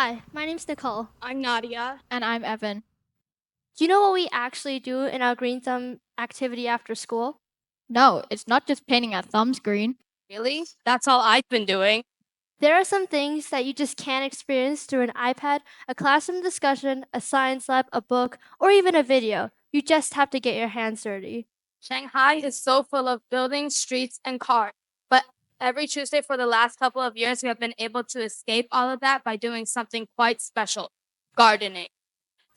Hi, my name's Nicole. I'm Nadya. And I'm Evan. Do you know what we actually do in our green thumb activity after school? No, it's not just painting our thumbs green. Really? That's all I've been doing. There are some things that you just can't experience through an iPad, a classroom discussion, a science lab, a book, or even a video. You just have to get your hands dirty. Shanghai is so full of buildings, streets, and cars. But every Tuesday for the last couple of years, we have been able to escape all of that by doing something quite special gardening.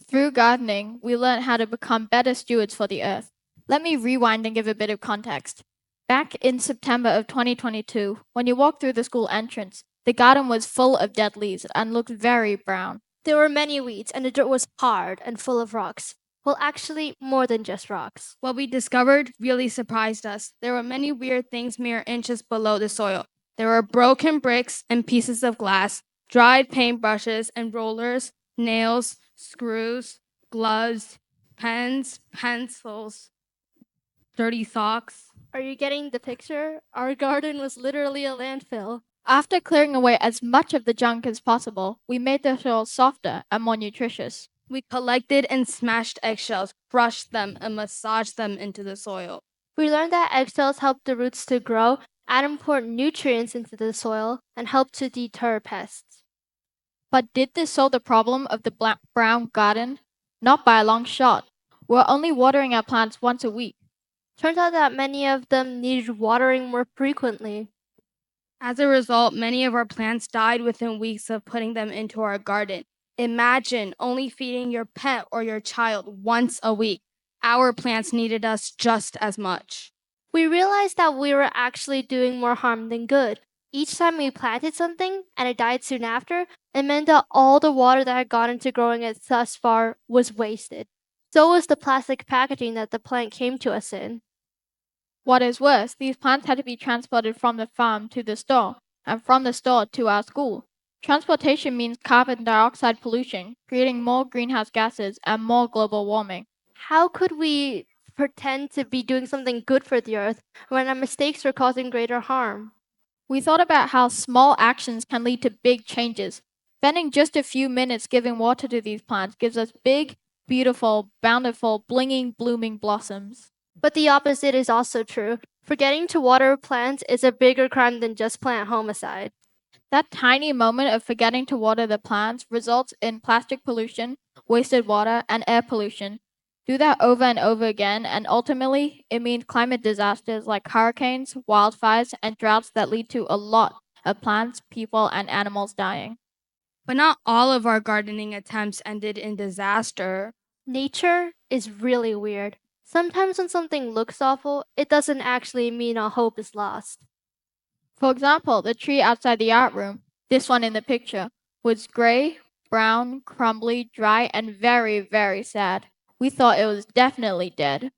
Through gardening, we learn how to become better stewards for the earth. Let me rewind and give a bit of context. Back in September of 2022, when you walked through the school entrance, the garden was full of dead leaves and looked very brown. There were many weeds, and the dirt was hard and full of rocks. Well, actually, more than just rocks. What we discovered really surprised us. There were many weird things mere inches below the soil. There were broken bricks and pieces of glass, dried paintbrushes and rollers, nails, screws, gloves, pens, pencils, dirty socks. Are you getting the picture? Our garden was literally a landfill. After clearing away as much of the junk as possible, we made the soil softer and more nutritious. We collected and smashed eggshells, crushed them, and massaged them into the soil. We learned that eggshells help the roots to grow, add important nutrients into the soil, and help to deter pests. But did this solve the problem of the brown garden? Not by a long shot. We're only watering our plants once a week. Turns out that many of them needed watering more frequently. As a result, many of our plants died within weeks of putting them into our garden. Imagine only feeding your pet or your child once a week. Our plants needed us just as much. We realized that we were actually doing more harm than good. Each time we planted something and it died soon after, it meant that all the water that had gone into growing it thus far was wasted. So was the plastic packaging that the plant came to us in. What is worse, these plants had to be transported from the farm to the store, and from the store to our school. Transportation means carbon dioxide pollution, creating more greenhouse gases and more global warming. How could we pretend to be doing something good for the earth when our mistakes were causing greater harm? We thought about how small actions can lead to big changes. Spending just a few minutes giving water to these plants gives us big, beautiful, bountiful, blinging, blooming blossoms. But the opposite is also true. Forgetting to water plants is a bigger crime than just plant homicide. That tiny moment of forgetting to water the plants results in plastic pollution, wasted water, and air pollution. Do that over and over again, and ultimately, it means climate disasters like hurricanes, wildfires, and droughts that lead to a lot of plants, people, and animals dying. But not all of our gardening attempts ended in disaster. Nature is really weird. Sometimes when something looks awful, it doesn't actually mean all hope is lost. For example, the tree outside the art room, this one in the picture, was gray, brown, crumbly, dry, and very, very sad. We thought it was definitely dead.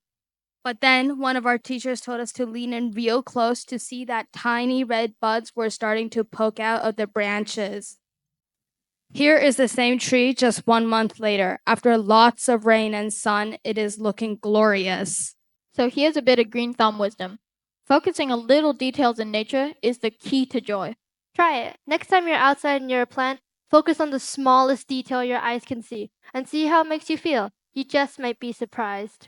But then one of our teachers told us to lean in real close to see that tiny red buds were starting to poke out of the branches. Here is the same tree just 1 month later. After lots of rain and sun, it is looking glorious. So here's a bit of green thumb wisdom. Focusing on little details in nature is the key to joy. Try it. Next time you're outside near a plant, focus on the smallest detail your eyes can see and see how it makes you feel. You just might be surprised.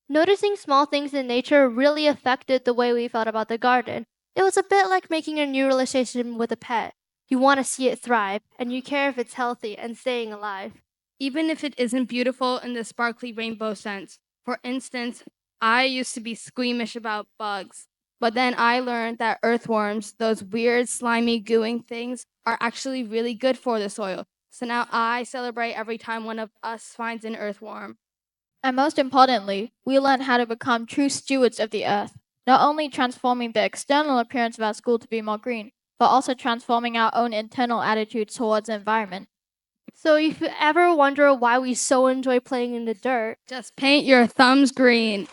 Noticing small things in nature really affected the way we felt about the garden. It was a bit like making a new relationship with a pet. You want to see it thrive, and you care if it's healthy and staying alive. Even if it isn't beautiful in the sparkly rainbow sense. For instance, I used to be squeamish about bugs, but then I learned that earthworms, those weird, slimy, gooing things, are actually really good for the soil. So now I celebrate every time one of us finds an earthworm. And most importantly, we learned how to become true stewards of the earth, not only transforming the external appearance of our school to be more green, but also transforming our own internal attitudes towards the environment. So if you ever wonder why we so enjoy playing in the dirt, Just paint your thumbs green.